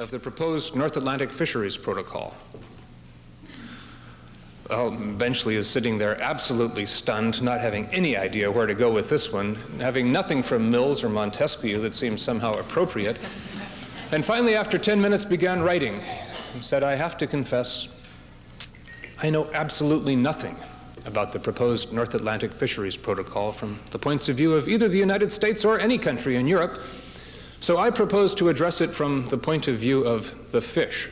of the proposed North Atlantic Fisheries Protocol. Well, Benchley is sitting there absolutely stunned, not having any idea where to go with this one, having nothing from Mills or Montesquieu that seems somehow appropriate. And finally, after 10 minutes, began writing and said, "I have to confess, I know absolutely nothing about the proposed North Atlantic Fisheries Protocol from the points of view of either the United States or any country in Europe, so I propose to address it from the point of view of the fish."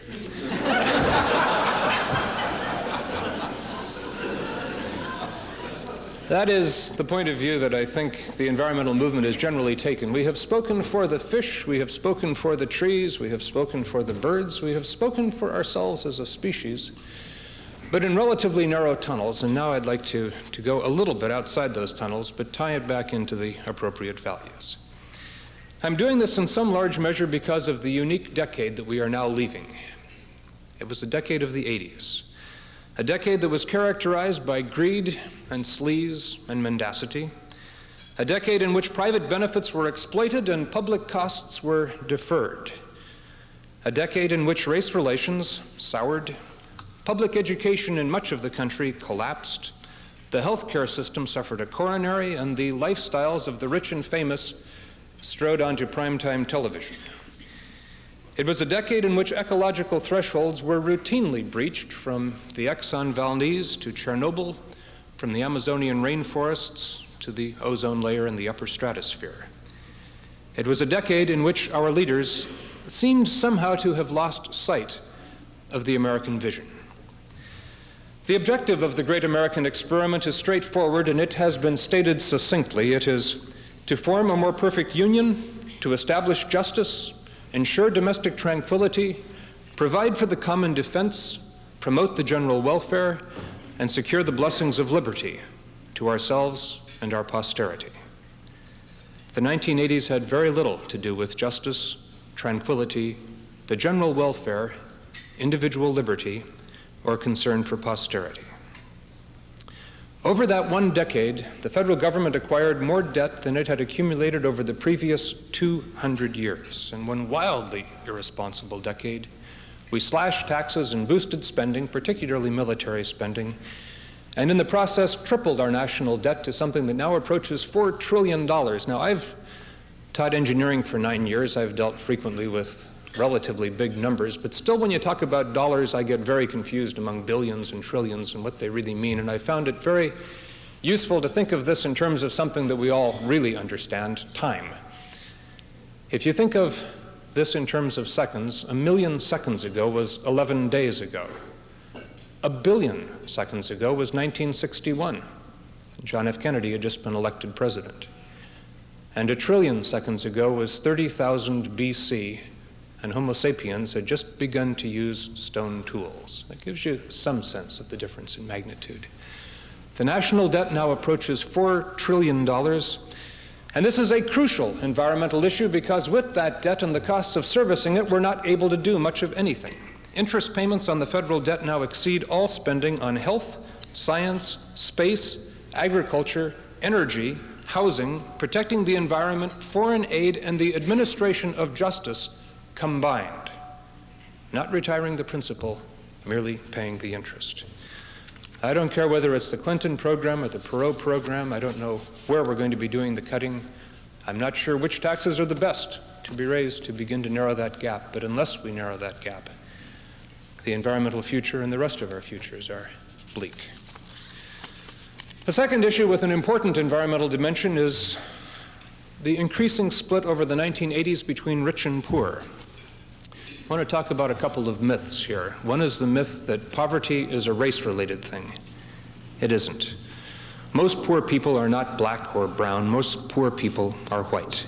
That is the point of view that I think the environmental movement has generally taken. We have spoken for the fish, we have spoken for the trees, we have spoken for the birds, we have spoken for ourselves as a species, but in relatively narrow tunnels, and now I'd like to go a little bit outside those tunnels, but tie it back into the appropriate values. I'm doing this in some large measure because of the unique decade that we are now leaving. It was the decade of the 80s. A decade that was characterized by greed and sleaze and mendacity. A decade in which private benefits were exploited and public costs were deferred. A decade in which race relations soured. Public education in much of the country collapsed. The healthcare system suffered a coronary, and the lifestyles of the rich and famous strode onto primetime television. It was a decade in which ecological thresholds were routinely breached, from the Exxon Valdez to Chernobyl, from the Amazonian rainforests to the ozone layer in the upper stratosphere. It was a decade in which our leaders seemed somehow to have lost sight of the American vision. The objective of the great American experiment is straightforward, and it has been stated succinctly. It is to form a more perfect union, to establish justice, ensure domestic tranquility, provide for the common defense, promote the general welfare, and secure the blessings of liberty to ourselves and our posterity. The 1980s had very little to do with justice, tranquility, the general welfare, individual liberty, or concern for posterity. Over that one decade, the federal government acquired more debt than it had accumulated over the previous 200 years. In one wildly irresponsible decade, we slashed taxes and boosted spending, particularly military spending, and in the process tripled our national debt to something that now approaches $4 trillion. Now, I've taught engineering for 9 years. I've dealt frequently with relatively big numbers, but still when you talk about dollars, I get very confused among billions and trillions and what they really mean, and I found it very useful to think of this in terms of something that we all really understand, time. If you think of this in terms of seconds, 1,000,000 seconds ago was 11 days ago. 1,000,000,000 seconds ago was 1961. John F. Kennedy had just been elected president. And 1,000,000,000,000 seconds ago was 30,000 BC, and Homo sapiens had just begun to use stone tools. That gives you some sense of the difference in magnitude. The national debt now approaches $4 trillion, and this is a crucial environmental issue because with that debt and the costs of servicing it, we're not able to do much of anything. Interest payments on the federal debt now exceed all spending on health, science, space, agriculture, energy, housing, protecting the environment, foreign aid, and the administration of justice combined. Not retiring the principal, merely paying the interest. I don't care whether it's the Clinton program or the Perot program. I don't know where we're going to be doing the cutting. I'm not sure which taxes are the best to be raised to begin to narrow that gap, but unless we narrow that gap, the environmental future and the rest of our futures are bleak. The second issue with an important environmental dimension is the increasing split over the 1980s between rich and poor. I want to talk about a couple of myths here. One is the myth that poverty is a race-related thing. It isn't. Most poor people are not black or brown. Most poor people are white.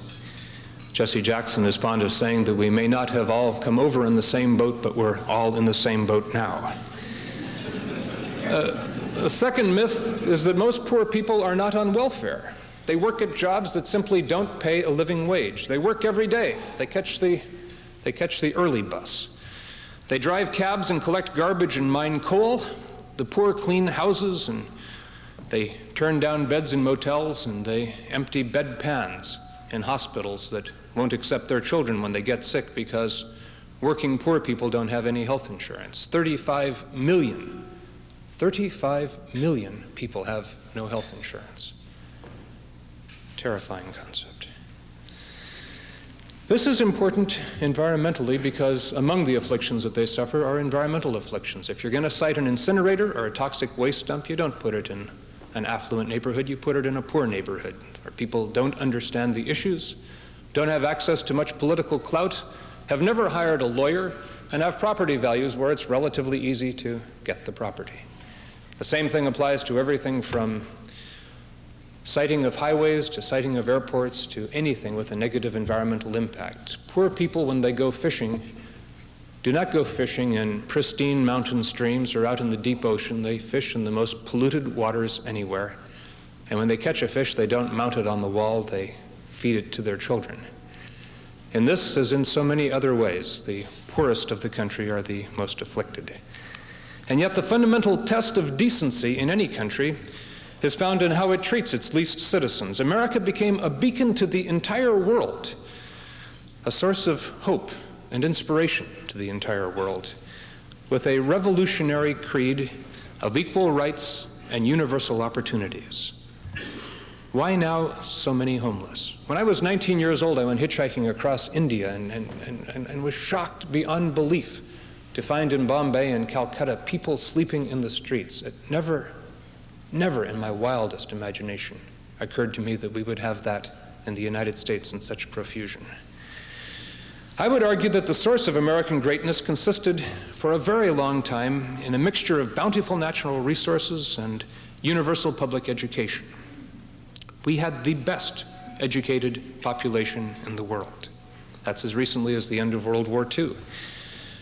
Jesse Jackson is fond of saying that we may not have all come over in the same boat, but we're all in the same boat now. The second myth is that most poor people are not on welfare. They work at jobs that simply don't pay a living wage. They work every day. They catch the early bus. They drive cabs and collect garbage and mine coal. The poor clean houses, and they turn down beds in motels, and they empty bedpans in hospitals that won't accept their children when they get sick because working poor people don't have any health insurance. 35 million people have no health insurance. Terrifying concept. This is important environmentally because among the afflictions that they suffer are environmental afflictions. If you're going to site an incinerator or a toxic waste dump, you don't put it in an affluent neighborhood, you put it in a poor neighborhood, where people don't understand the issues, don't have access to much political clout, have never hired a lawyer, and have property values where it's relatively easy to get the property. The same thing applies to everything from siting of highways to siting of airports to anything with a negative environmental impact. Poor people, when they go fishing, do not go fishing in pristine mountain streams or out in the deep ocean. They fish in the most polluted waters anywhere. And when they catch a fish, they don't mount it on the wall, they feed it to their children. In this, as in so many other ways, the poorest of the country are the most afflicted. And yet the fundamental test of decency in any country is found in how it treats its least citizens. America became a beacon to the entire world, a source of hope and inspiration to the entire world, with a revolutionary creed of equal rights and universal opportunities. Why now so many homeless? When I was 19 years old, I went hitchhiking across India and was shocked beyond belief to find in Bombay and Calcutta people sleeping in the streets. It never in my wildest imagination occurred to me that we would have that in the United States in such profusion. I would argue that the source of American greatness consisted for a very long time in a mixture of bountiful natural resources and universal public education. We had the best educated population in the world. That's as recently as the end of World War II.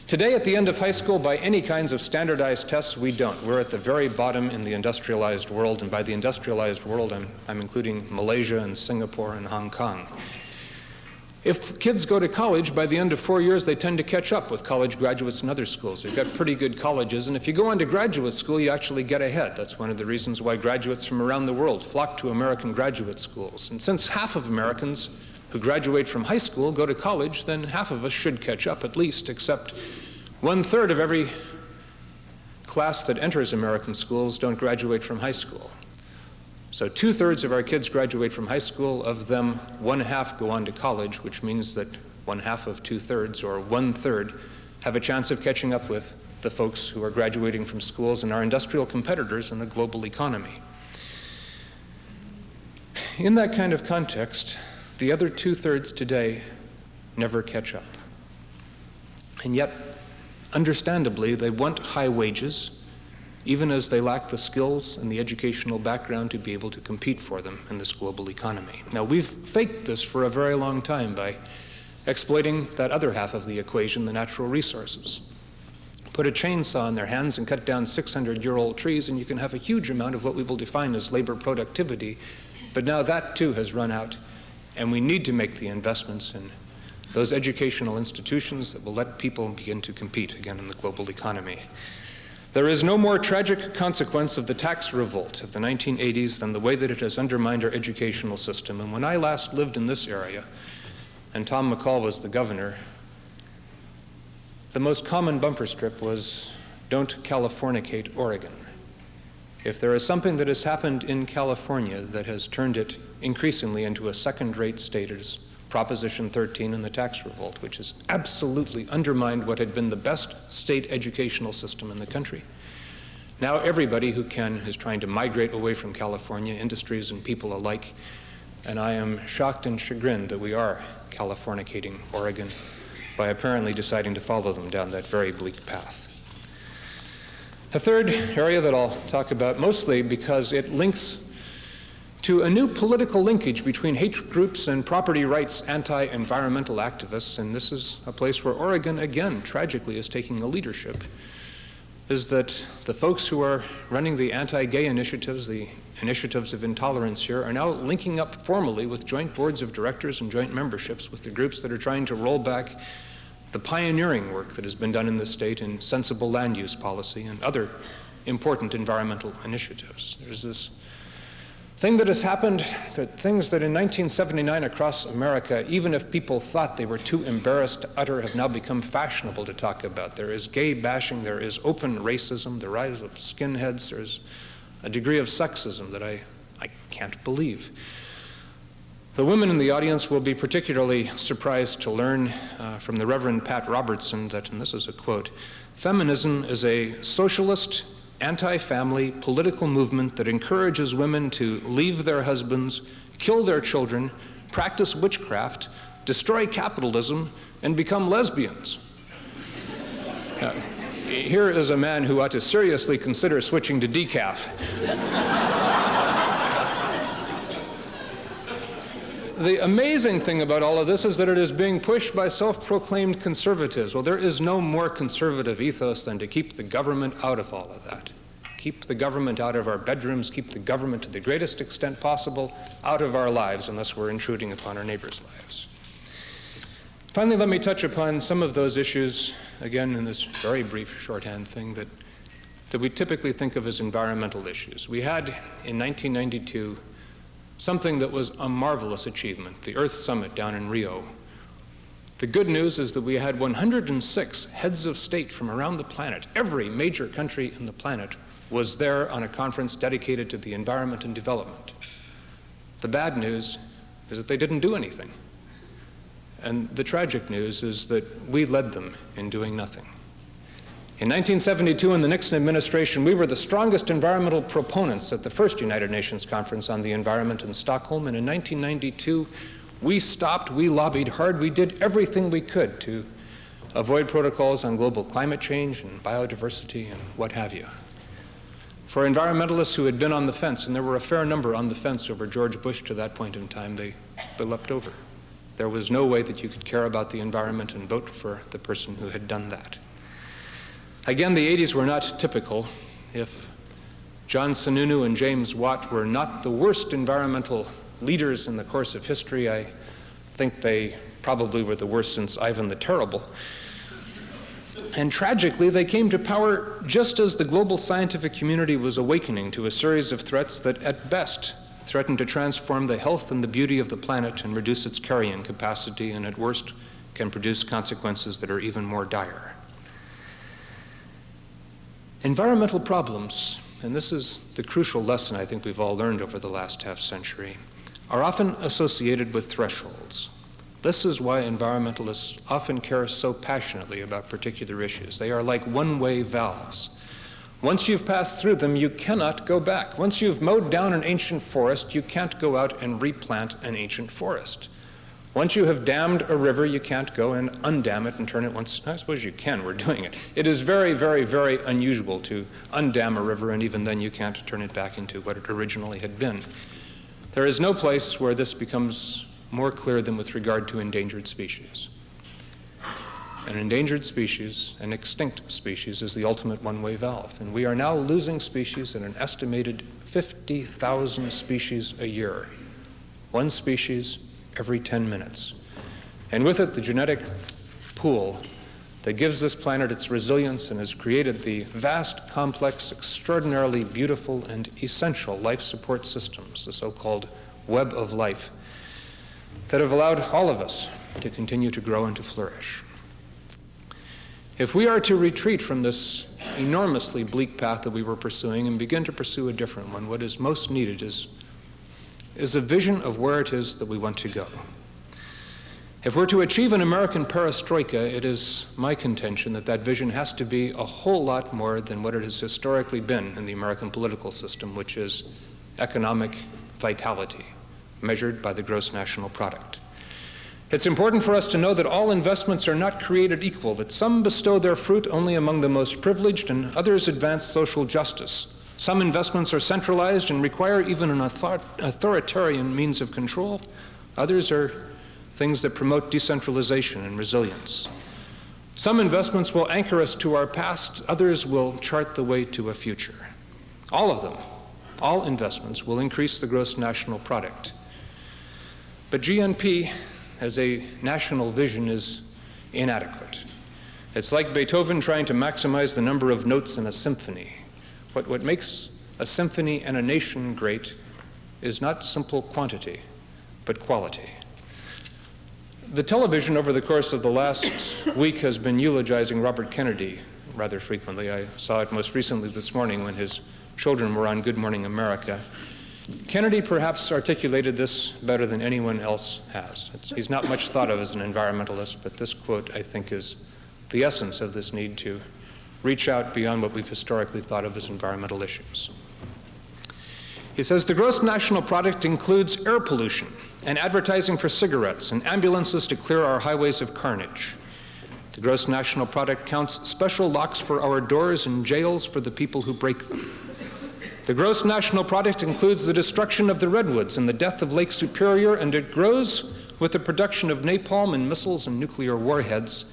Today, at the end of high school, by any kinds of standardized tests, we don't. We're at the very bottom in the industrialized world, and by the industrialized world, I'm including Malaysia and Singapore and Hong Kong. If kids go to college, by the end of 4 years, they tend to catch up with college graduates in other schools. We've got pretty good colleges, and if you go on to graduate school, you actually get ahead. That's one of the reasons why graduates from around the world flock to American graduate schools. And since half of Americans who graduate from high school go to college, then half of us should catch up at least, except 1/3 of every class that enters American schools don't graduate from high school. So 2/3 of our kids graduate from high school. Of them, 1/2 go on to college, which means that 1/2 of 2/3, or 1/3, have a chance of catching up with the folks who are graduating from schools and our industrial competitors in the global economy. In that kind of context, the other 2/3 today never catch up. And yet, understandably, they want high wages, even as they lack the skills and the educational background to be able to compete for them in this global economy. Now, we've faked this for a very long time by exploiting that other half of the equation, the natural resources. Put a chainsaw in their hands and cut down 600-year-old trees, and you can have a huge amount of what we will define as labor productivity. But now that, too, has run out, and we need to make the investments in those educational institutions that will let people begin to compete again in the global economy. There is no more tragic consequence of the tax revolt of the 1980s than the way that it has undermined our educational system. And when I last lived in this area, and Tom McCall was the governor, the most common bumper strip was, "Don't Californicate Oregon." If there is something that has happened in California that has turned it increasingly into a second-rate state, it is Proposition 13 and the tax revolt, which has absolutely undermined what had been the best state educational system in the country. Now everybody who can is trying to migrate away from California, industries and people alike, and I am shocked and chagrined that we are Californicating Oregon by apparently deciding to follow them down that very bleak path. A third area that I'll talk about, mostly because it links to a new political linkage between hate groups and property rights anti-environmental activists, and this is a place where Oregon, again, tragically is taking a leadership, is that the folks who are running the anti-gay initiatives, the initiatives of intolerance here, are now linking up formally with joint boards of directors and joint memberships with the groups that are trying to roll back the pioneering work that has been done in the state in sensible land use policy and other important environmental initiatives. There's this thing that has happened, things that in 1979 across America, even if people thought they were too embarrassed to utter, have now become fashionable to talk about. There is gay bashing, there is open racism, the rise of skinheads, there's a degree of sexism that I can't believe. The women in the audience will be particularly surprised to learn from the Reverend Pat Robertson that, and this is a quote, "Feminism is a socialist, anti-family political movement that encourages women to leave their husbands, kill their children, practice witchcraft, destroy capitalism, and become lesbians." Here is a man who ought to seriously consider switching to decaf. The amazing thing about all of this is that it is being pushed by self-proclaimed conservatives. Well, there is no more conservative ethos than to keep the government out of all of that. Keep the government out of our bedrooms, keep the government to the greatest extent possible out of our lives unless we're intruding upon our neighbors' lives. Finally, let me touch upon some of those issues, again, in this very brief shorthand thing that we typically think of as environmental issues. We had, in 1992, something that was a marvelous achievement, the Earth Summit down in Rio. The good news is that we had 106 heads of state from around the planet. Every major country in the planet was there on a conference dedicated to the environment and development. The bad news is that they didn't do anything. And the tragic news is that we led them in doing nothing. In 1972, in the Nixon administration, we were the strongest environmental proponents at the first United Nations Conference on the Environment in Stockholm, and in 1992, we stopped, we lobbied hard, we did everything we could to avoid protocols on global climate change and biodiversity and what have you. For environmentalists who had been on the fence, and there were a fair number on the fence over George Bush to that point in time, they leapt over. There was no way that you could care about the environment and vote for the person who had done that. Again, the 80s were not typical. If John Sununu and James Watt were not the worst environmental leaders in the course of history, I think they probably were the worst since Ivan the Terrible. And tragically, they came to power just as the global scientific community was awakening to a series of threats that, at best, threatened to transform the health and the beauty of the planet and reduce its carrying capacity, and at worst, can produce consequences that are even more dire. Environmental problems, and this is the crucial lesson I think we've all learned over the last half-century, are often associated with thresholds. This is why environmentalists often care so passionately about particular issues. They are like one-way valves. Once you've passed through them, you cannot go back. Once you've mowed down an ancient forest, you can't go out and replant an ancient forest. Once you have dammed a river, you can't go and undam it and turn it once. I suppose you can, we're doing it. It is very, very, very unusual to undam a river, and even then you can't turn it back into what it originally had been. There is no place where this becomes more clear than with regard to endangered species. An endangered species, an extinct species, is the ultimate one-way valve. And we are now losing species at an estimated 50,000 species a year. One species every 10 minutes. And with it, the genetic pool that gives this planet its resilience and has created the vast, complex, extraordinarily beautiful, and essential life support systems, the so-called web of life, that have allowed all of us to continue to grow and to flourish. If we are to retreat from this enormously bleak path that we were pursuing and begin to pursue a different one, what is most needed is a vision of where it is that we want to go. If we're to achieve an American perestroika, it is my contention that that vision has to be a whole lot more than what it has historically been in the American political system, which is economic vitality, measured by the gross national product. It's important for us to know that all investments are not created equal, that some bestow their fruit only among the most privileged and others advance social justice. Some investments are centralized and require even an authoritarian means of control. Others are things that promote decentralization and resilience. Some investments will anchor us to our past. Others will chart the way to a future. All of them, all investments, will increase the gross national product. But GNP as a national vision is inadequate. It's like Beethoven trying to maximize the number of notes in a symphony. What makes a symphony and a nation great is not simple quantity, but quality. The television over the course of the last week has been eulogizing Robert Kennedy rather frequently. I saw it most recently this morning when his children were on Good Morning America. Kennedy perhaps articulated this better than anyone else has. He's not much thought of as an environmentalist, but this quote, I think, is the essence of this need to reach out beyond what we've historically thought of as environmental issues. He says, the gross national product includes air pollution and advertising for cigarettes and ambulances to clear our highways of carnage. The gross national product counts special locks for our doors and jails for the people who break them. The gross national product includes the destruction of the redwoods and the death of Lake Superior, and it grows with the production of napalm and missiles and nuclear warheads.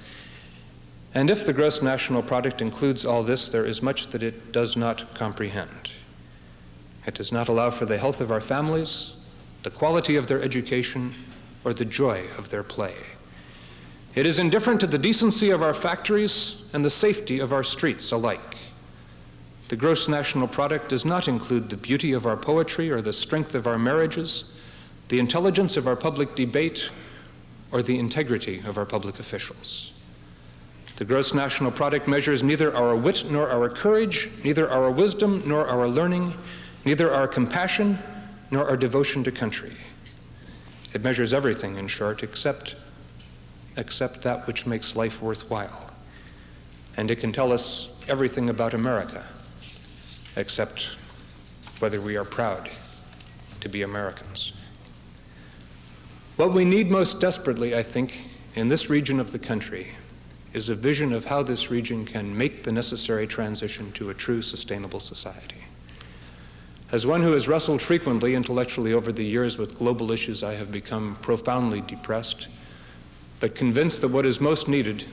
And if the gross national product includes all this, there is much that it does not comprehend. It does not allow for the health of our families, the quality of their education, or the joy of their play. It is indifferent to the decency of our factories and the safety of our streets alike. The gross national product does not include the beauty of our poetry or the strength of our marriages, the intelligence of our public debate, or the integrity of our public officials. The gross national product measures neither our wit nor our courage, neither our wisdom nor our learning, neither our compassion nor our devotion to country. It measures everything, in short, except that which makes life worthwhile. And it can tell us everything about America, except whether we are proud to be Americans. What we need most desperately, I think, in this region of the country is a vision of how this region can make the necessary transition to a true sustainable society. As one who has wrestled frequently intellectually over the years with global issues, I have become profoundly depressed, but convinced that what is most needed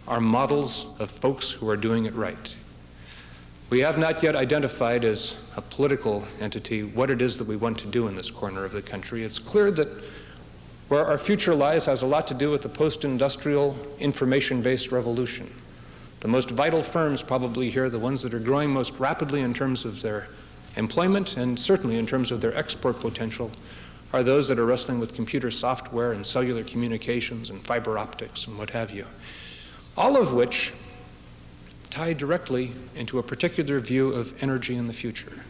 are models of folks who are doing it right. We have not yet identified as a political entity what it is that we want to do in this corner of the country. It's clear that where our future lies has a lot to do with the post-industrial, information-based revolution. The most vital firms probably here, the ones that are growing most rapidly in terms of their employment and certainly in terms of their export potential, are those that are wrestling with computer software and cellular communications and fiber optics and what have you. All of which tie directly into a particular view of energy in the future.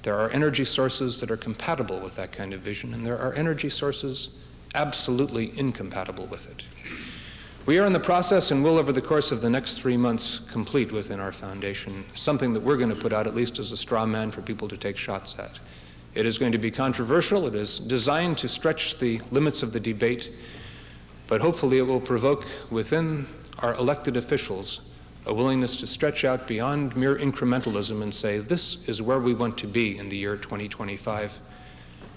There are energy sources that are compatible with that kind of vision, and there are energy sources absolutely incompatible with it. We are in the process, and will over the course of the next 3 months complete within our foundation, something that we're going to put out at least as a straw man for people to take shots at. It is going to be controversial. It is designed to stretch the limits of the debate, but hopefully it will provoke within our elected officials a willingness to stretch out beyond mere incrementalism and say, this is where we want to be in the year 2025.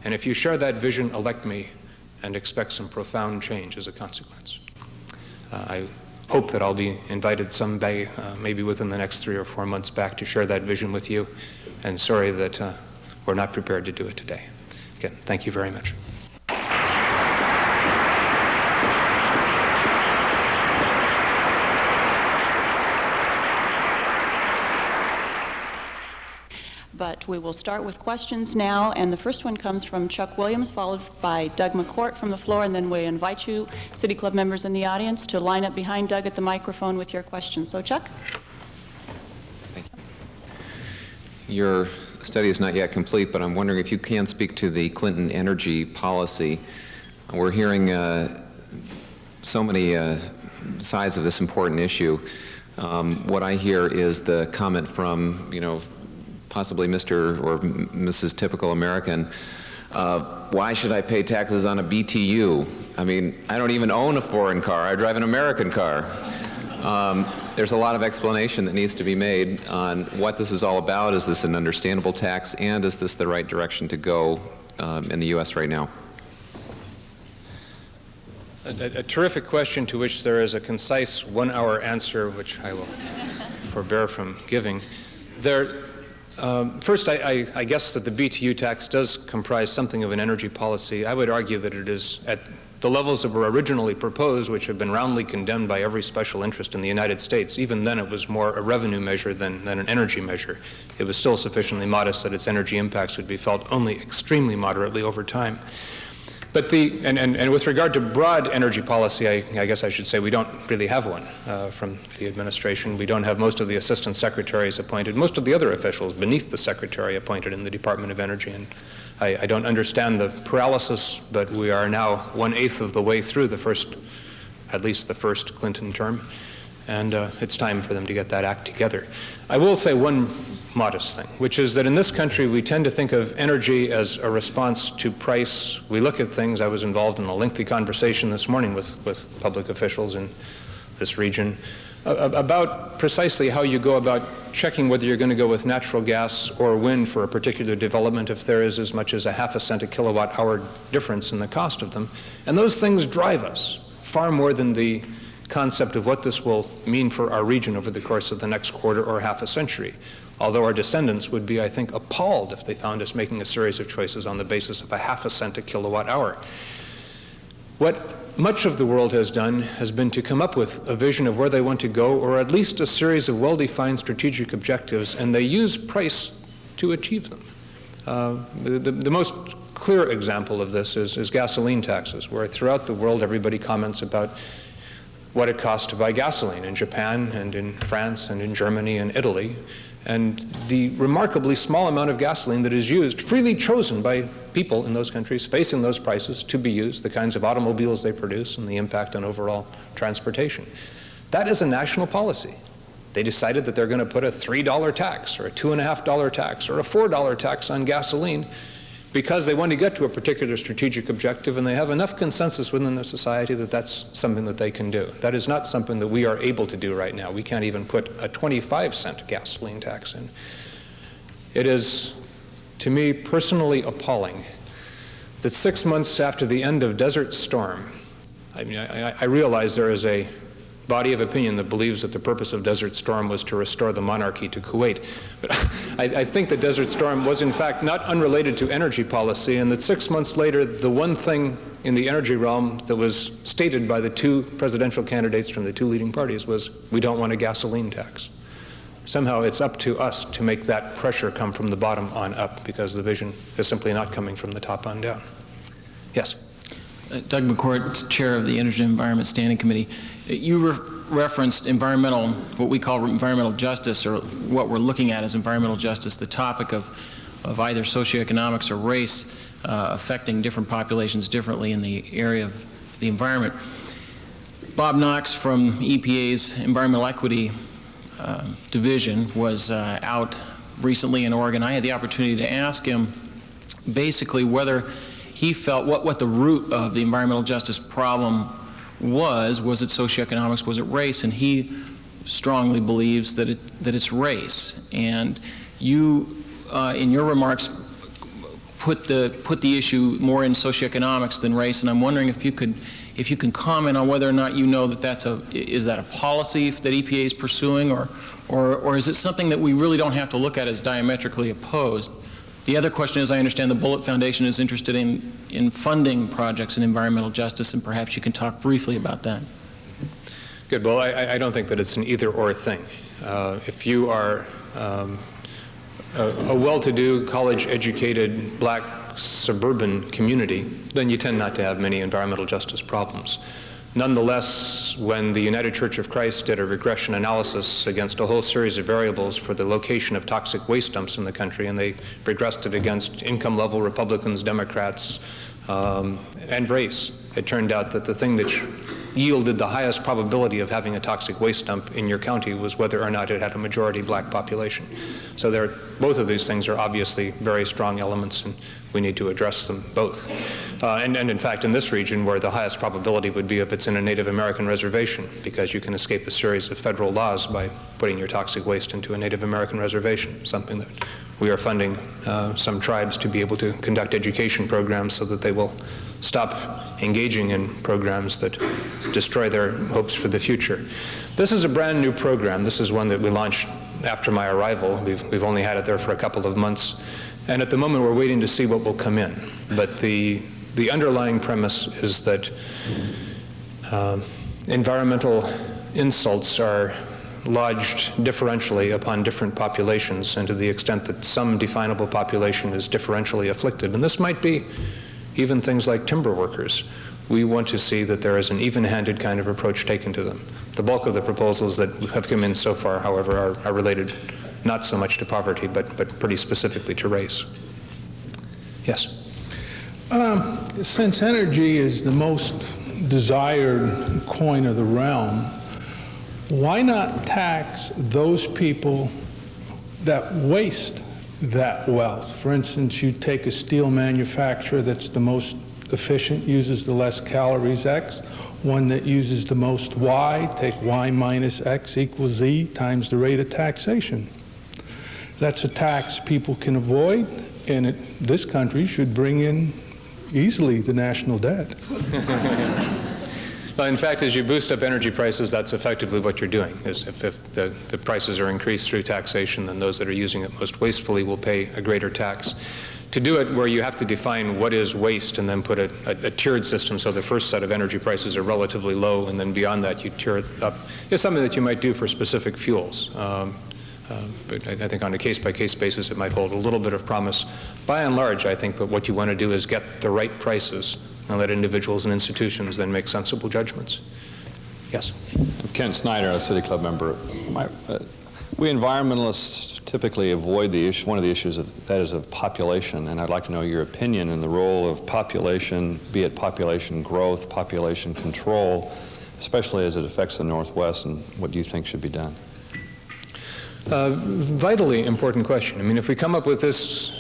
And if you share that vision, elect me and expect some profound change as a consequence. I hope that I'll be invited someday, maybe within the next 3 or 4 months, back to share that vision with you. And sorry that we're not prepared to do it today. Again, thank you very much. But we will start with questions now, and the first one comes from Chuck Williams, followed by Doug McCourt from the floor, and then we invite you, City Club members in the audience, to line up behind Doug at the microphone with your questions. So, Chuck? Thank you. Your study is not yet complete, but I'm wondering if you can speak to the Clinton energy policy. We're hearing so many sides of this important issue. What I hear is the comment from, possibly Mr. or Mrs. Typical American, why should I pay taxes on a BTU? I mean, I don't even own a foreign car. I drive an American car. There's a lot of explanation that needs to be made on what this is all about. Is this an understandable tax, and is this the right direction to go in the U.S. right now? A terrific question to which there is a concise 1-hour answer, which I will forbear from giving. First, I guess that the BTU tax does comprise something of an energy policy. I would argue that it is at the levels that were originally proposed, which have been roundly condemned by every special interest in the United States, even then it was more a revenue measure than an energy measure. It was still sufficiently modest that its energy impacts would be felt only extremely moderately over time. But and with regard to broad energy policy, I guess I should say we don't really have one from the administration. We don't have most of the assistant secretaries appointed, most of the other officials beneath the secretary appointed in the Department of Energy. And I don't understand the paralysis, but we are now 1/8 of the way through at least the first Clinton term, and it's time for them to get that act together. I will say one modest thing, which is that in this country we tend to think of energy as a response to price. We look at things. I was involved in a lengthy conversation this morning with public officials in this region about precisely how you go about checking whether you're going to go with natural gas or wind for a particular development if there is as much as a half a cent a kilowatt hour difference in the cost of them. And those things drive us far more than the concept of what this will mean for our region over the course of the next quarter or half a century. Although our descendants would be, I think, appalled if they found us making a series of choices on the basis of a half a cent a kilowatt hour. What much of the world has done has been to come up with a vision of where they want to go, or at least a series of well-defined strategic objectives, and they use price to achieve them. The most clear example of this is gasoline taxes, where throughout the world everybody comments about what it costs to buy gasoline in Japan and in France and in Germany and Italy, and the remarkably small amount of gasoline that is used, freely chosen by people in those countries facing those prices to be used, the kinds of automobiles they produce and the impact on overall transportation. That is a national policy. They decided that they're going to put a $3 tax or a $2.50 tax or a $4 tax on gasoline because they want to get to a particular strategic objective, and they have enough consensus within the society that that's something that they can do. That is not something that we are able to do right now. We can't even put a 25-cent gasoline tax in. It is, to me, personally appalling that 6 months after the end of Desert Storm, I realize there is a body of opinion that believes that the purpose of Desert Storm was to restore the monarchy to Kuwait. But I think that Desert Storm was in fact not unrelated to energy policy, and that 6 months later, the one thing in the energy realm that was stated by the two presidential candidates from the two leading parties was, we don't want a gasoline tax. Somehow it's up to us to make that pressure come from the bottom on up, because the vision is simply not coming from the top on down. Yes? Doug McCourt, chair of the Energy and Environment Standing Committee. You referenced environmental, what we call environmental justice, or what we're looking at as environmental justice, the topic of either socioeconomics or race affecting different populations differently in the area of the environment. Bob Knox from EPA's Environmental Equity Division was out recently in Oregon. I had the opportunity to ask him basically whether he felt what the root of the environmental justice problem was it socioeconomics, was it race, and he strongly believes that it's race. And you, in your remarks, put the issue more in socioeconomics than race, and I'm wondering if you can comment on whether or not you know that is that a policy that EPA is pursuing, or is it something that we really don't have to look at as diametrically opposed? The other question is, I understand the Bullitt Foundation is interested in funding projects in environmental justice, and perhaps you can talk briefly about that. Good. Well, I don't think that it's an either-or thing. If you are a well-to-do, college-educated, black suburban community, then you tend not to have many environmental justice problems. Nonetheless, when the United Church of Christ did a regression analysis against a whole series of variables for the location of toxic waste dumps in the country, and they regressed it against income level Republicans, Democrats, and race, it turned out that the thing that yielded the highest probability of having a toxic waste dump in your county was whether or not it had a majority black population. So both of these things are obviously very strong elements, and we need to address them both. And in fact, in this region, where the highest probability would be if it's in a Native American reservation, because you can escape a series of federal laws by putting your toxic waste into a Native American reservation, something that we are funding some tribes to be able to conduct education programs so that they will stop engaging in programs that destroy their hopes for the future. This is a brand new program. This is one that we launched after my arrival. We've only had it there for a couple of months. And at the moment, we're waiting to see what will come in. But the the underlying premise is that environmental insults are lodged differentially upon different populations, and to the extent that some definable population is differentially afflicted, and this might be even things like timber workers, we want to see that there is an even-handed kind of approach taken to them. The bulk of the proposals that have come in so far, however, are related not so much to poverty, but pretty specifically to race. Yes? Since energy is the most desired coin of the realm, why not tax those people that waste that wealth? For instance, you take a steel manufacturer that's the most efficient, uses the less calories, X. One that uses the most Y, take Y minus X equals Z times the rate of taxation. That's a tax people can avoid, and this country should bring in easily the national debt. Well, in fact, as you boost up energy prices, that's effectively what you're doing. Is if the prices are increased through taxation, then those that are using it most wastefully will pay a greater tax. To do it where you have to define what is waste and then put a tiered system, so the first set of energy prices are relatively low, and then beyond that you tier it up, is something that you might do for specific fuels. But I think on a case-by-case basis it might hold a little bit of promise. By and large, I think that what you want to do is get the right prices and let individuals and institutions then make sensible judgments. Yes? I'm Ken Snyder, a City Club member. We environmentalists typically avoid the issue, one of the issues that is of population, and I'd like to know your opinion in the role of population, be it population growth, population control, especially as it affects the Northwest, and what do you think should be done? Vitally important question. I mean, if we come up with this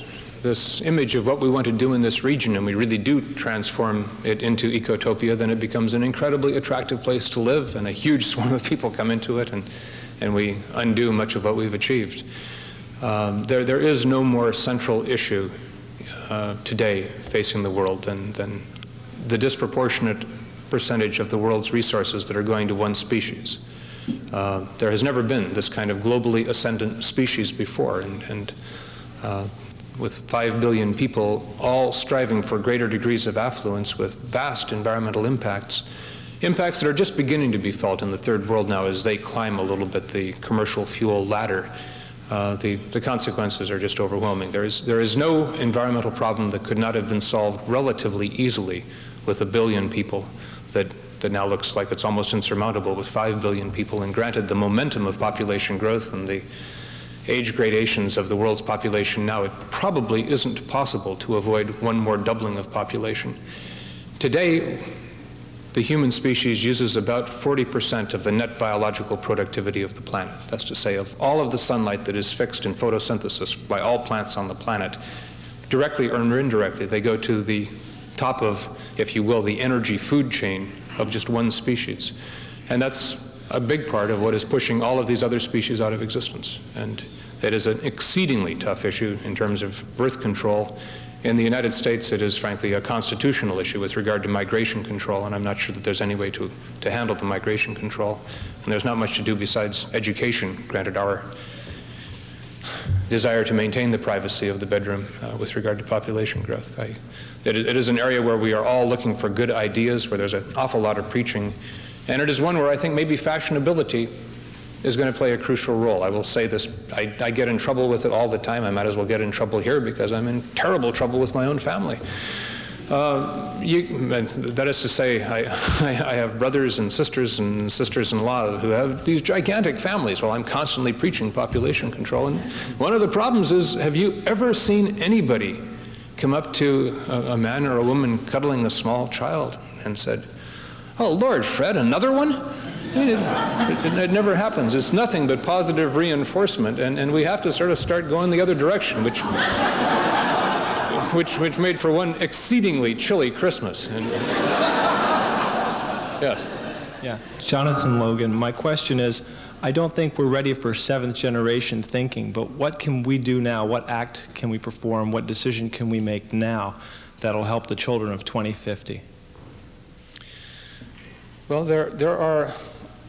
image of what we want to do in this region, and we really do transform it into Ecotopia, then it becomes an incredibly attractive place to live, and a huge swarm of people come into it, and we undo much of what we've achieved. There is no more central issue today facing the world than the disproportionate percentage of the world's resources that are going to one species. There has never been this kind of globally ascendant species before, and with 5 billion people all striving for greater degrees of affluence with vast environmental impacts that are just beginning to be felt in the third world now as they climb a little bit the commercial fuel ladder. The consequences are just overwhelming. There is no environmental problem that could not have been solved relatively easily with 1 billion people that now looks like it's almost insurmountable with 5 billion people. And granted the momentum of population growth and the age gradations of the world's population now, it probably isn't possible to avoid one more doubling of population. Today, the human species uses about 40% of the net biological productivity of the planet. That's to say, of all of the sunlight that is fixed in photosynthesis by all plants on the planet, directly or indirectly, they go to the top of, if you will, the energy food chain of just one species. And that's a big part of what is pushing all of these other species out of existence. And it is an exceedingly tough issue in terms of birth control. In the United States, it is frankly a constitutional issue with regard to migration control, and I'm not sure that there's any way to handle the migration control. And there's not much to do besides education, granted our desire to maintain the privacy of the bedroom with regard to population growth. It is an area where we are all looking for good ideas, where there's an awful lot of preaching, and it is one where I think maybe fashionability is going to play a crucial role. I will say this, I get in trouble with it all the time. I might as well get in trouble here because I'm in terrible trouble with my own family. That is to say, I have brothers and sisters-in-law who have these gigantic families while I'm constantly preaching population control. And one of the problems is, have you ever seen anybody come up to a man or a woman cuddling a small child and said, "Oh, Lord, Fred, another one?" I mean, it never happens. It's nothing but positive reinforcement, and we have to sort of start going the other direction, which made for one exceedingly chilly Christmas. And, yes. Yeah, Jonathan Logan, my question is, I don't think we're ready for seventh generation thinking, but what can we do now? What act can we perform? What decision can we make now that'll help the children of 2050? Well, there are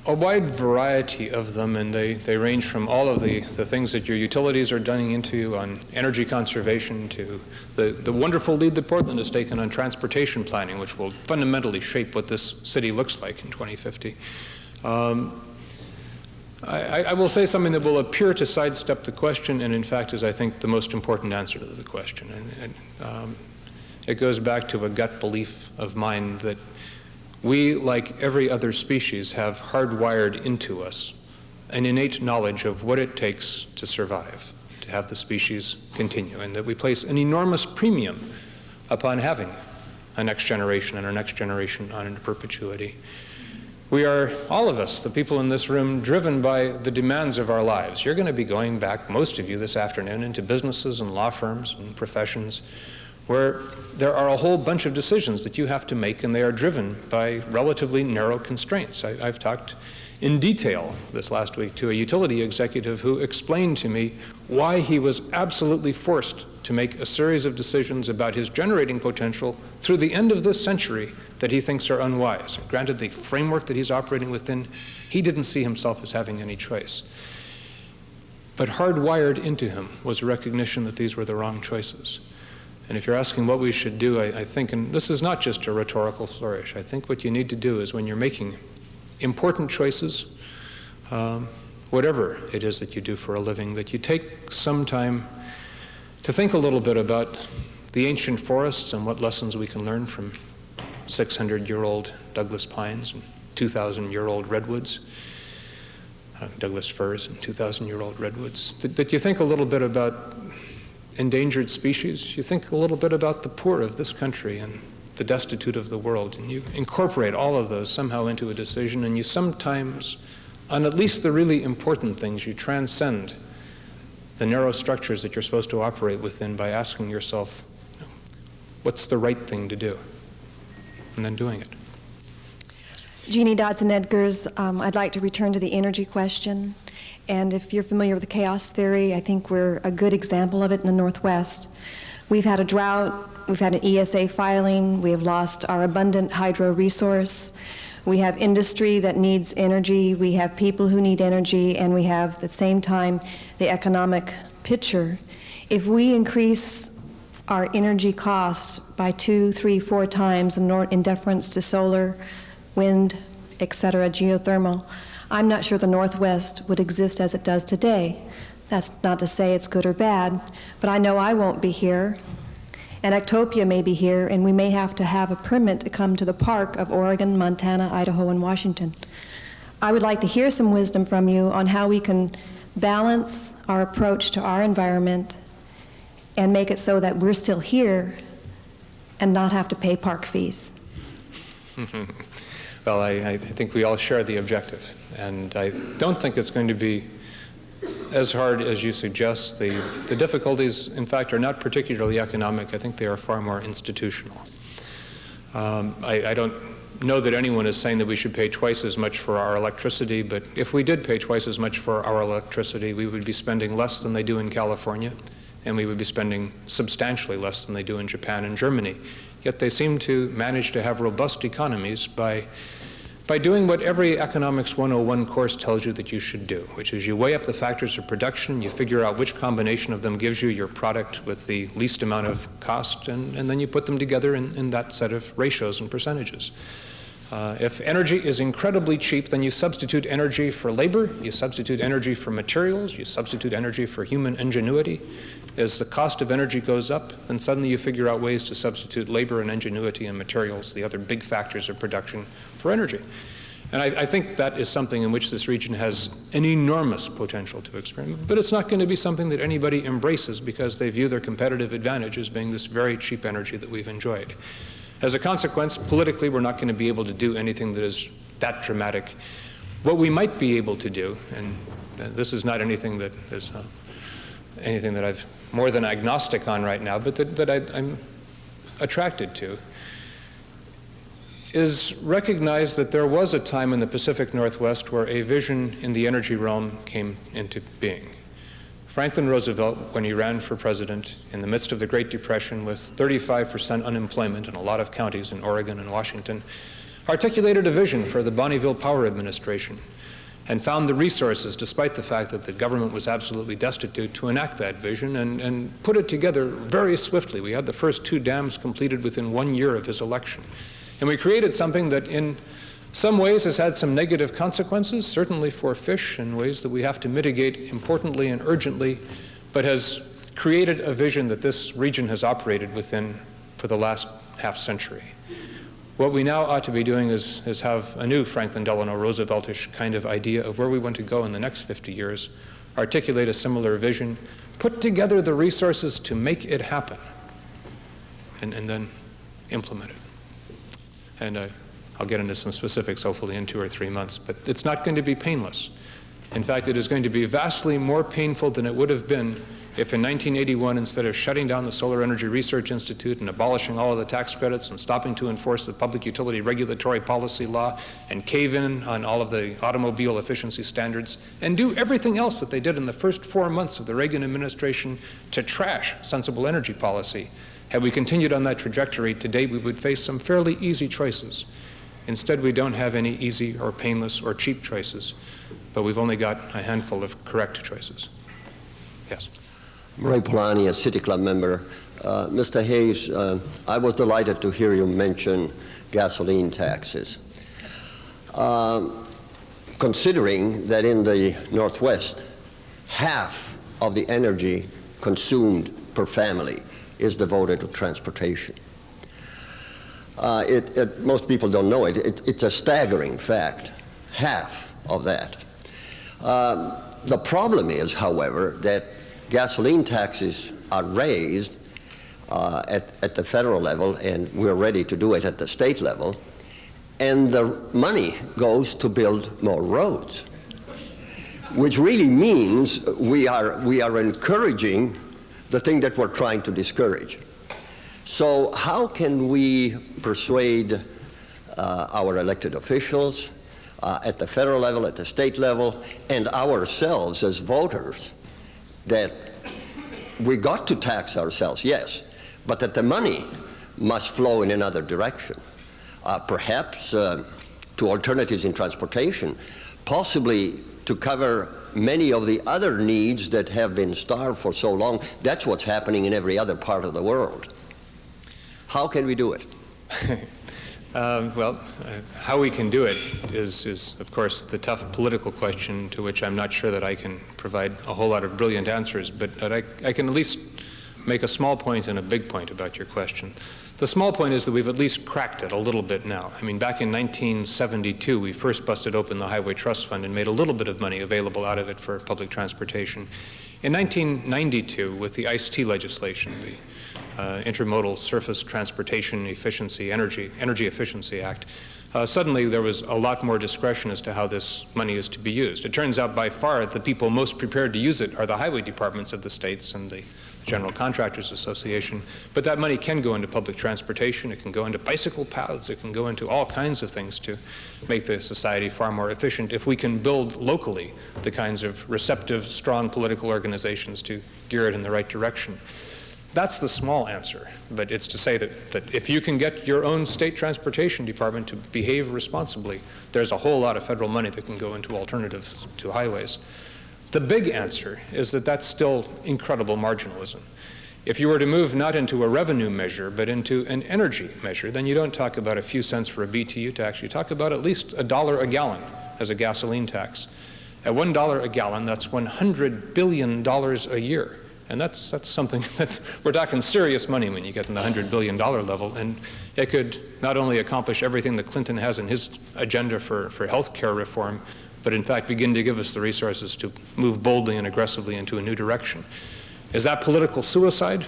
a wide variety of them, and they range from all of the things that your utilities are dunning into on energy conservation to the wonderful lead that Portland has taken on transportation planning, which will fundamentally shape what this city looks like in 2050. I will say something that will appear to sidestep the question, and in fact is, I think, the most important answer to the question. And it goes back to a gut belief of mine that we, like every other species, have hardwired into us an innate knowledge of what it takes to survive, to have the species continue, and that we place an enormous premium upon having a next generation and our next generation on into perpetuity. We are, all of us, the people in this room, driven by the demands of our lives. You're going to be going back, most of you this afternoon, into businesses and law firms and professions where there are a whole bunch of decisions that you have to make, and they are driven by relatively narrow constraints. I've talked in detail this last week to a utility executive who explained to me why he was absolutely forced to make a series of decisions about his generating potential through the end of this century that he thinks are unwise. Granted, the framework that he's operating within, he didn't see himself as having any choice. But hardwired into him was a recognition that these were the wrong choices. And if you're asking what we should do, I think, and this is not just a rhetorical flourish, I think what you need to do is when you're making important choices, whatever it is that you do for a living, that you take some time to think a little bit about the ancient forests and what lessons we can learn from 600-year-old Douglas pines and 2,000-year-old redwoods, Douglas firs and 2,000-year-old redwoods, that you think a little bit about endangered species, you think a little bit about the poor of this country and the destitute of the world, and you incorporate all of those somehow into a decision, and you sometimes, on at least the really important things, you transcend the narrow structures that you're supposed to operate within by asking yourself, what's the right thing to do? And then doing it. Jeannie Dodson-Edgars, I'd like to return to the energy question. And if you're familiar with the chaos theory, I think we're a good example of it in the Northwest. We've had a drought, we've had an ESA filing, we have lost our abundant hydro resource, we have industry that needs energy, we have people who need energy, and we have at the same time the economic picture. If we increase our energy costs by 2, 3, 4 times in deference to solar, wind, etc., geothermal, I'm not sure the Northwest would exist as it does today. That's not to say it's good or bad, but I know I won't be here, and Ecotopia may be here, and we may have to have a permit to come to the park of Oregon, Montana, Idaho, and Washington. I would like to hear some wisdom from you on how we can balance our approach to our environment and make it so that we're still here and not have to pay park fees. Well, I think we all share the objective, and I don't think it's going to be as hard as you suggest. The difficulties, in fact, are not particularly economic. I think they are far more institutional. I don't know that anyone is saying that we should pay twice as much for our electricity, but if we did pay twice as much for our electricity, we would be spending less than they do in California, and we would be spending substantially less than they do in Japan and Germany. Yet they seem to manage to have robust economies by doing what every Economics 101 course tells you that you should do, which is you weigh up the factors of production, you figure out which combination of them gives you your product with the least amount of cost, and then you put them together in that set of ratios and percentages. If energy is incredibly cheap, then you substitute energy for labor, you substitute energy for materials, you substitute energy for human ingenuity. As the cost of energy goes up, then suddenly you figure out ways to substitute labor and ingenuity and materials, the other big factors of production, for energy. And I think that is something in which this region has an enormous potential to experiment, but it's not going to be something that anybody embraces because they view their competitive advantage as being this very cheap energy that we've enjoyed. As a consequence, politically, we're not going to be able to do anything that is that dramatic. What we might be able to do, and this is not anything that is anything that I've more than agnostic on right now, but that I'm attracted to, is recognize that there was a time in the Pacific Northwest where a vision in the energy realm came into being. Franklin Roosevelt, when he ran for president in the midst of the Great Depression with 35% unemployment in a lot of counties in Oregon and Washington, articulated a vision for the Bonneville Power Administration, and found the resources, despite the fact that the government was absolutely destitute, to enact that vision and put it together very swiftly. We had the first 2 dams completed within 1 year of his election. And we created something that in some ways has had some negative consequences, certainly for fish in ways that we have to mitigate importantly and urgently, but has created a vision that this region has operated within for the last half-century. What we now ought to be doing is have a new Franklin Delano Rooseveltish kind of idea of where we want to go in the next 50 years, articulate a similar vision, put together the resources to make it happen, and then implement it. And I'll get into some specifics hopefully in 2 or 3 months, but it's not going to be painless. In fact, it is going to be vastly more painful than it would have been if in 1981, instead of shutting down the Solar Energy Research Institute and abolishing all of the tax credits and stopping to enforce the Public Utility Regulatory Policy Law and cave in on all of the automobile efficiency standards and do everything else that they did in the first 4 months of the Reagan administration to trash sensible energy policy, had we continued on that trajectory, today we would face some fairly easy choices. Instead, we don't have any easy or painless or cheap choices, but we've only got a handful of correct choices. Yes. Ray Polani, a City Club member. Mr. Hayes, I was delighted to hear you mention gasoline taxes. Considering that in the Northwest, half of the energy consumed per family is devoted to transportation. Most people don't know it. It's a staggering fact, half of that. The problem is, however, that gasoline taxes are raised at the federal level, and we're ready to do it at the state level, and the money goes to build more roads, which really means we are encouraging the thing that we're trying to discourage. So how can we persuade our elected officials at the federal level, at the state level, and ourselves as voters that we got to tax ourselves, yes, but that the money must flow in another direction, perhaps to alternatives in transportation, possibly to cover many of the other needs that have been starved for so long. That's what's happening in every other part of the world. How can we do it? How we can do it is, of course, the tough political question to which I'm not sure that I can provide a whole lot of brilliant answers, but I can at least make a small point and a big point about your question. The small point is that we've at least cracked it a little bit now. I mean, back in 1972, we first busted open the Highway Trust Fund and made a little bit of money available out of it for public transportation. In 1992, with the ICE-T legislation, the Intermodal Surface Transportation Efficiency, Energy Efficiency Act, suddenly there was a lot more discretion as to how this money is to be used. It turns out by far the people most prepared to use it are the highway departments of the states and the General Contractors Association, but that money can go into public transportation, it can go into bicycle paths, it can go into all kinds of things to make the society far more efficient if we can build locally the kinds of receptive, strong political organizations to gear it in the right direction. That's the small answer, but it's to say that if you can get your own state transportation department to behave responsibly, there's a whole lot of federal money that can go into alternatives to highways. The big answer is that that's still incredible marginalism. If you were to move not into a revenue measure, but into an energy measure, then you don't talk about a few cents for a BTU tax, you talk about at least $1 a gallon as a gasoline tax. At $1 a gallon, that's $100 billion a year. And that's something that we're talking serious money when you get in the $100 billion level. And it could not only accomplish everything that Clinton has in his agenda for health care reform, but in fact begin to give us the resources to move boldly and aggressively into a new direction. Is that political suicide?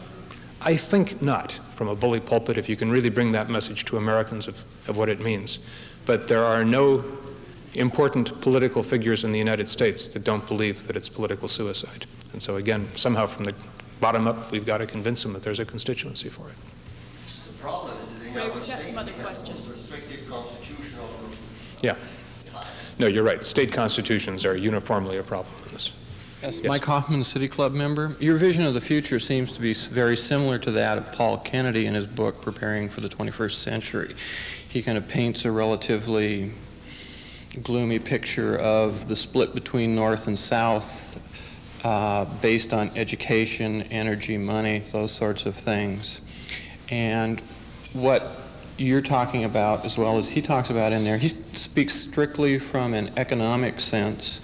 I think not, from a bully pulpit, if you can really bring that message to Americans of what it means. But there are no important political figures in the United States that don't believe that it's political suicide. And so again, somehow from the bottom up, we've got to convince them that there's a constituency for it. The problem is that Ray, we've got some other questions. Restrictive constitutional. Yeah. No, you're right. State constitutions are uniformly a problem in this. Yes, Yes. Mike Hoffman, City Club member. Your vision of the future seems to be very similar to that of Paul Kennedy in his book, Preparing for the 21st Century. He kind of paints a relatively gloomy picture of the split between North and South based on education, energy, money, those sorts of things. And what you're talking about, as well as he talks about in there, he speaks strictly from an economic sense.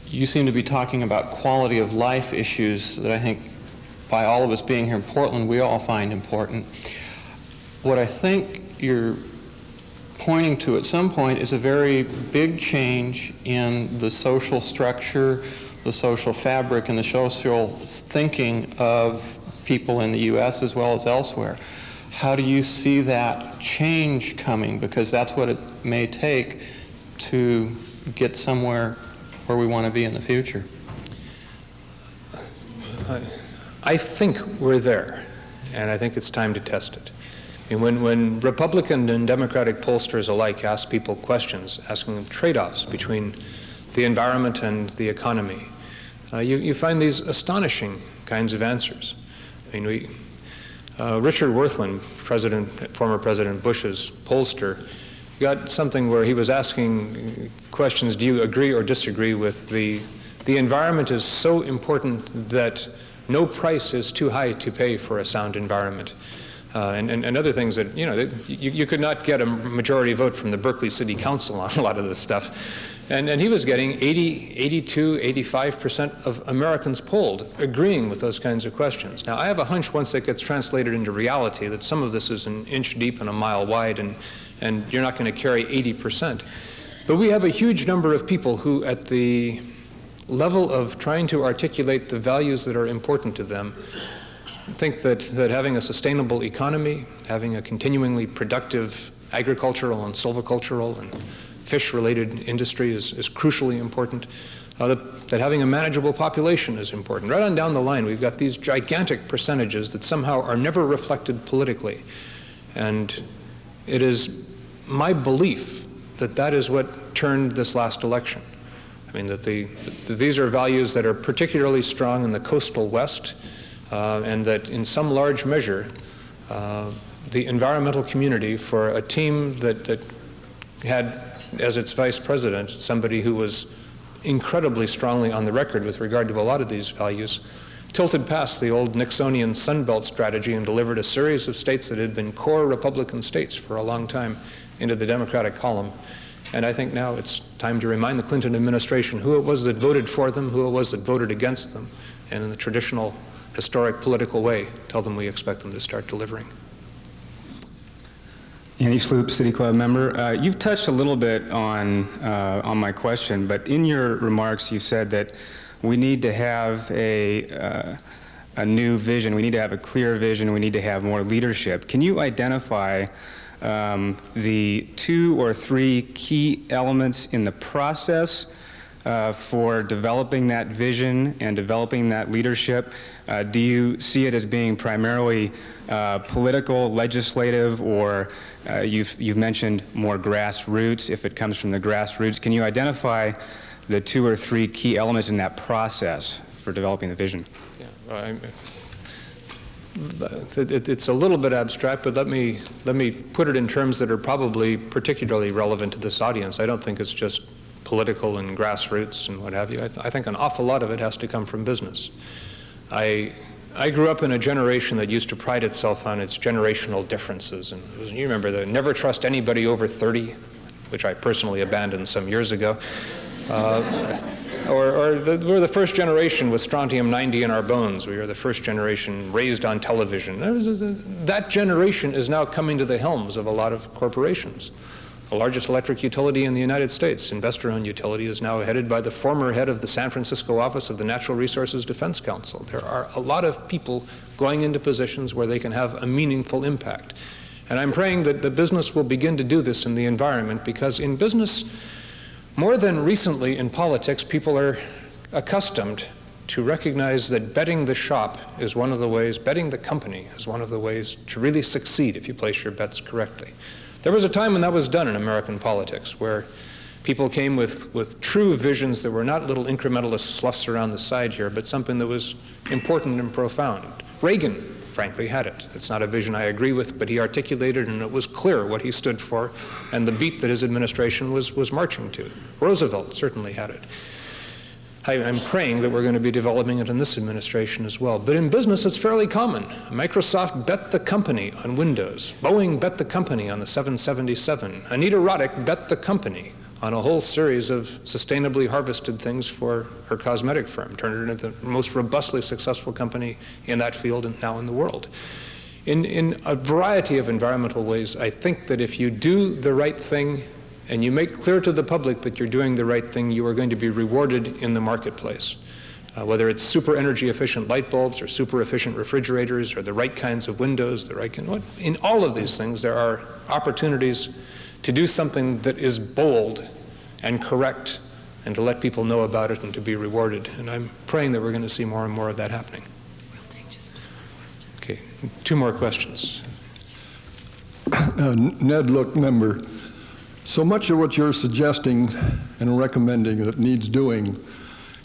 You seem to be talking about quality of life issues that I think, by all of us being here in Portland, we all find important. What I think you're pointing to at some point is a very big change in the social structure, the social fabric, and the social thinking of people in the U.S. as well as elsewhere. How do you see that change coming? Because that's what it may take to get somewhere where we want to be in the future. I think we're there, and I think it's time to test it. I mean, when Republican and Democratic pollsters alike ask people questions, asking them trade-offs between the environment and the economy, you find these astonishing kinds of answers. I mean, Richard Worthland, former President Bush's pollster, got something where he was asking questions, do you agree or disagree with the environment is so important that no price is too high to pay for a sound environment. And other things that, you know, you could not get a majority vote from the Berkeley City Council on a lot of this stuff. And he was getting 80, 82, 85% of Americans polled agreeing with those kinds of questions. Now, I have a hunch once that gets translated into reality that some of this is an inch deep and a mile wide, and you're not going to carry 80%. But we have a huge number of people who, at the level of trying to articulate the values that are important to them, think that having a sustainable economy, having a continuingly productive agricultural and silvicultural and fish-related industry is crucially important, that having a manageable population is important. Right on down the line, we've got these gigantic percentages that somehow are never reflected politically. And it is my belief that that is what turned this last election. I mean, that these are values that are particularly strong in the coastal West, and that in some large measure, the environmental community, for a team that had as its vice president somebody who was incredibly strongly on the record with regard to a lot of these values, tilted past the old Nixonian Sunbelt strategy and delivered a series of states that had been core Republican states for a long time into the Democratic column. And I think now it's time to remind the Clinton administration who it was that voted for them, who it was that voted against them, and in the traditional historic political way, tell them we expect them to start delivering. Andy Sloop, City Club member. You've touched a little bit on my question, but in your remarks you said that we need to have a new vision, we need to have a clear vision, we need to have more leadership. Can you identify the 2 or 3 key elements in the process for developing that vision and developing that leadership? Do you see it as being primarily political, legislative, or you've mentioned more grassroots, if it comes from the grassroots? Can you identify the 2 or 3 key elements in that process for developing the vision? Yeah, it's a little bit abstract, but let me put it in terms that are probably particularly relevant to this audience. I don't think it's just political and grassroots and what have you. I think an awful lot of it has to come from business. I grew up in a generation that used to pride itself on its generational differences. And you remember the never trust anybody over 30, which I personally abandoned some years ago. We're the first generation with strontium-90 in our bones. We are the first generation raised on television. That generation is now coming to the helms of a lot of corporations. The largest electric utility in the United States, investor-owned utility, is now headed by the former head of the San Francisco office of the Natural Resources Defense Council. There are a lot of people going into positions where they can have a meaningful impact. And I'm praying that the business will begin to do this in the environment, because in business, more than recently in politics, people are accustomed to recognize that betting the shop is one of the ways, betting the company is one of the ways to really succeed if you place your bets correctly. There was a time when that was done in American politics, where People came with true visions that were not little incrementalist sloughs around the side here, but something that was important and profound. Reagan, frankly, had it. It's not a vision I agree with, but he articulated, and it was clear what he stood for and the beat that his administration was marching to. Roosevelt certainly had it. I'm praying that we're going to be developing it in this administration as well. But in business, it's fairly common. Microsoft bet the company on Windows. Boeing bet the company on the 777. Anita Roddick bet the company on a whole series of sustainably harvested things for her cosmetic firm, turned it into the most robustly successful company in that field and now in the world. In a variety of environmental ways, I think that if you do the right thing and you make clear to the public that you're doing the right thing, you are going to be rewarded in the marketplace. Whether it's super energy efficient light bulbs or super efficient refrigerators or the right kinds of windows, in all of these things there are opportunities to do something that is bold and correct and to let people know about it and to be rewarded. And I'm praying that we're going to see more and more of that happening. Okay, 2 more questions. Ned, look, member, so much of what you're suggesting and recommending that needs doing,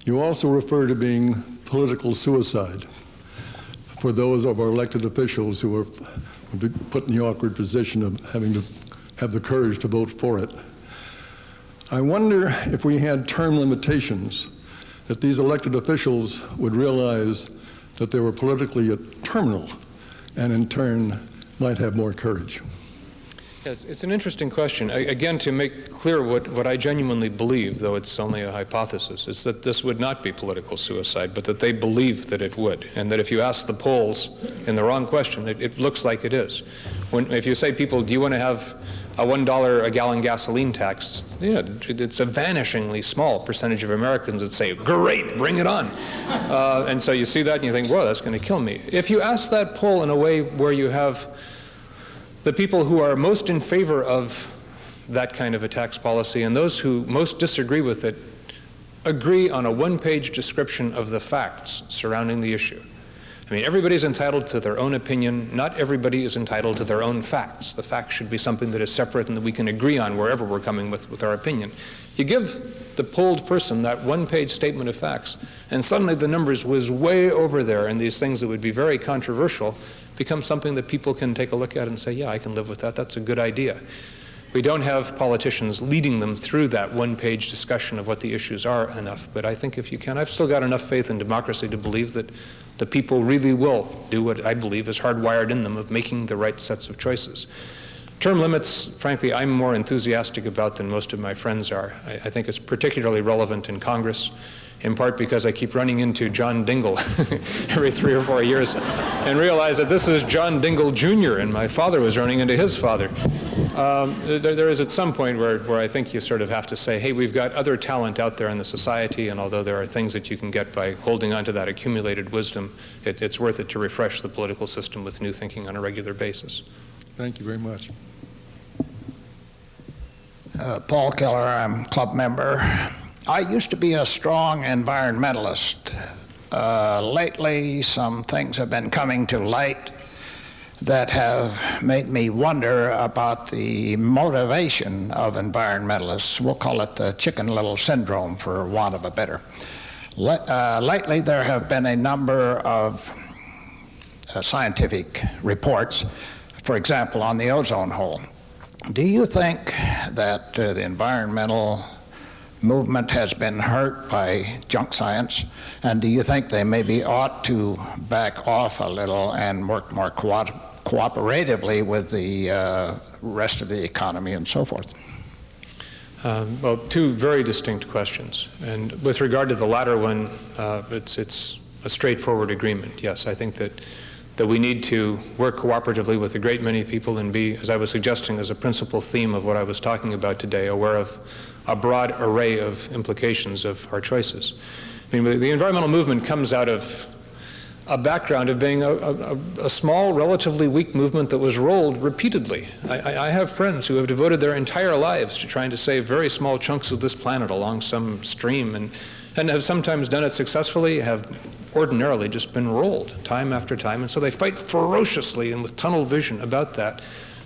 you also refer to being political suicide for those of our elected officials who are put in the awkward position of having to have the courage to vote for it. I wonder if we had term limitations, that these elected officials would realize that they were politically terminal and in turn might have more courage. Yes, it's an interesting question. Again, to make clear what I genuinely believe, though it's only a hypothesis, is that this would not be political suicide, but that they believe that it would, and that if you ask the polls in the wrong question, it looks like it is. If you say people, do you want to have a $1 a gallon gasoline tax, it's a vanishingly small percentage of Americans that say, great, bring it on. And so you see that and you think, whoa, that's going to kill me. If you ask that poll in a way where you have the people who are most in favor of that kind of a tax policy and those who most disagree with it agree on a 1-page description of the facts surrounding the issue. I mean, everybody's entitled to their own opinion. Not everybody is entitled to their own facts. The facts should be something that is separate and that we can agree on wherever we're coming with our opinion. You give the polled person that 1-page statement of facts, and suddenly the numbers whiz way over there, and these things that would be very controversial become something that people can take a look at and say, yeah, I can live with that. That's a good idea. We don't have politicians leading them through that 1-page discussion of what the issues are enough, but I think if you can, I've still got enough faith in democracy to believe that the people really will do what I believe is hardwired in them of making the right sets of choices. Term limits, frankly, I'm more enthusiastic about than most of my friends are. I think it's particularly relevant in Congress, in part because I keep running into John Dingell every 3 or 4 years and realize that this is John Dingell Jr. and my father was running into his father. There is at some point where I think you sort of have to say, hey, we've got other talent out there in the society, and although there are things that you can get by holding on to that accumulated wisdom, it's worth it to refresh the political system with new thinking on a regular basis. Thank you very much. Paul Keller, I'm club member. I used to be a strong environmentalist. Lately, some things have been coming to light that have made me wonder about the motivation of environmentalists. We'll call it the Chicken Little syndrome, for want of a better. Lately, there have been a number of scientific reports, for example, on the ozone hole. Do you think that the environmental movement has been hurt by junk science, and do you think they maybe ought to back off a little and work more cooperatively with the rest of the economy and so forth? Well, 2 very distinct questions. And with regard to the latter one, it's a straightforward agreement. Yes, I think that we need to work cooperatively with a great many people and be, as I was suggesting as a principal theme of what I was talking about today, aware of a broad array of implications of our choices. I mean, the environmental movement comes out of a background of being a small, relatively weak movement that was rolled repeatedly. I have friends who have devoted their entire lives to trying to save very small chunks of this planet along some stream and have sometimes done it successfully, have ordinarily just been rolled time after time, and so they fight ferociously and with tunnel vision about that.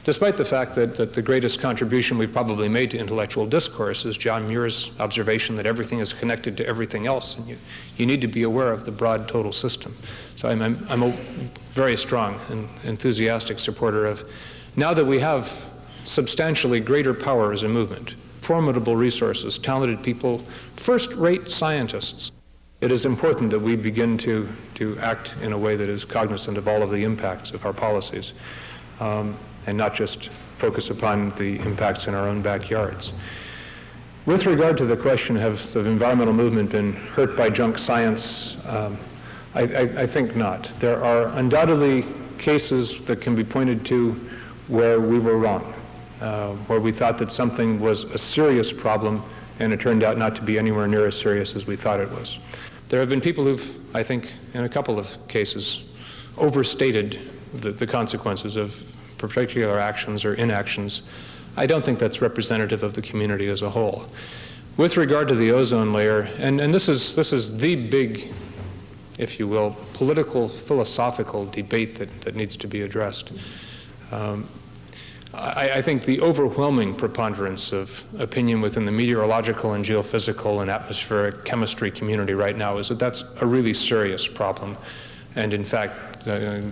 despite the fact that the greatest contribution we've probably made to intellectual discourse is John Muir's observation that everything is connected to everything else, and you need to be aware of the broad total system. So I'm a very strong and enthusiastic supporter of, now that we have substantially greater power as a movement, formidable resources, talented people, first-rate scientists, it is important that we begin to act in a way that is cognizant of all of the impacts of our policies, and not just focus upon the impacts in our own backyards. With regard to the question, has the environmental movement been hurt by junk science? I think not. There are undoubtedly cases that can be pointed to where we were wrong, where we thought that something was a serious problem and it turned out not to be anywhere near as serious as we thought it was. There have been people who've, I think, in a couple of cases, overstated the consequences of particular actions or inactions. I don't think that's representative of the community as a whole. With regard to the ozone layer, and this is the big, if you will, political, philosophical debate that needs to be addressed. I think the overwhelming preponderance of opinion within the meteorological and geophysical and atmospheric chemistry community right now is that that's a really serious problem. And in fact,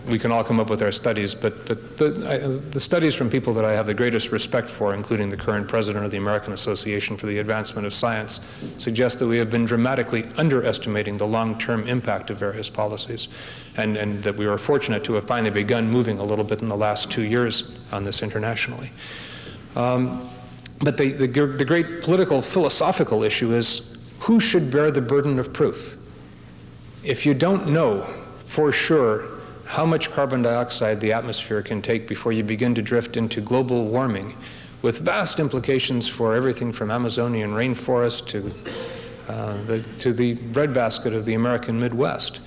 we can all come up with our studies, but the studies from people that I have the greatest respect for, including the current president of the American Association for the Advancement of Science, suggest that we have been dramatically underestimating the long-term impact of various policies, and that we are fortunate to have finally begun moving a little bit in the last 2 years on this internationally. But the great political, philosophical issue is who should bear the burden of proof? If you don't know for sure how much carbon dioxide the atmosphere can take before you begin to drift into global warming, with vast implications for everything from Amazonian rainforest to the breadbasket of the American Midwest.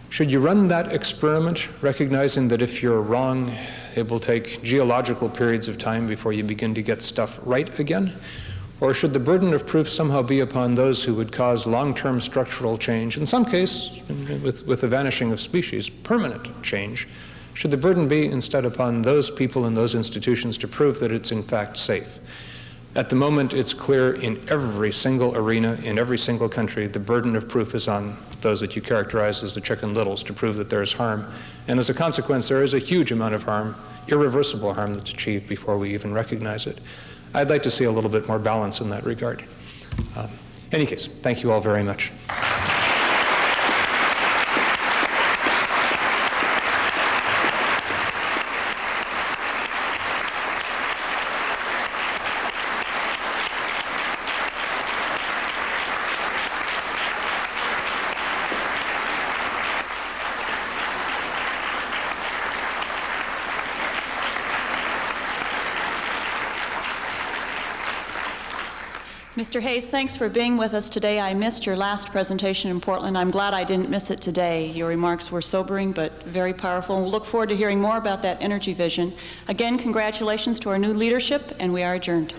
Should you run that experiment, recognizing that if you're wrong, it will take geological periods of time before you begin to get stuff right again? Or should the burden of proof somehow be upon those who would cause long-term structural change, in some case, with the vanishing of species, permanent change? Should the burden be instead upon those people and those institutions to prove that it's in fact safe? At the moment, it's clear in every single arena, in every single country, the burden of proof is on those that you characterize as the Chicken Littles to prove that there is harm. And as a consequence, there is a huge amount of harm, irreversible harm that's achieved before we even recognize it. I'd like to see a little bit more balance in that regard. In any case, thank you all very much. Mr. Hayes, thanks for being with us today. I missed your last presentation in Portland. I'm glad I didn't miss it today. Your remarks were sobering but very powerful. We'll look forward to hearing more about that energy vision. Again, congratulations to our new leadership, and we are adjourned.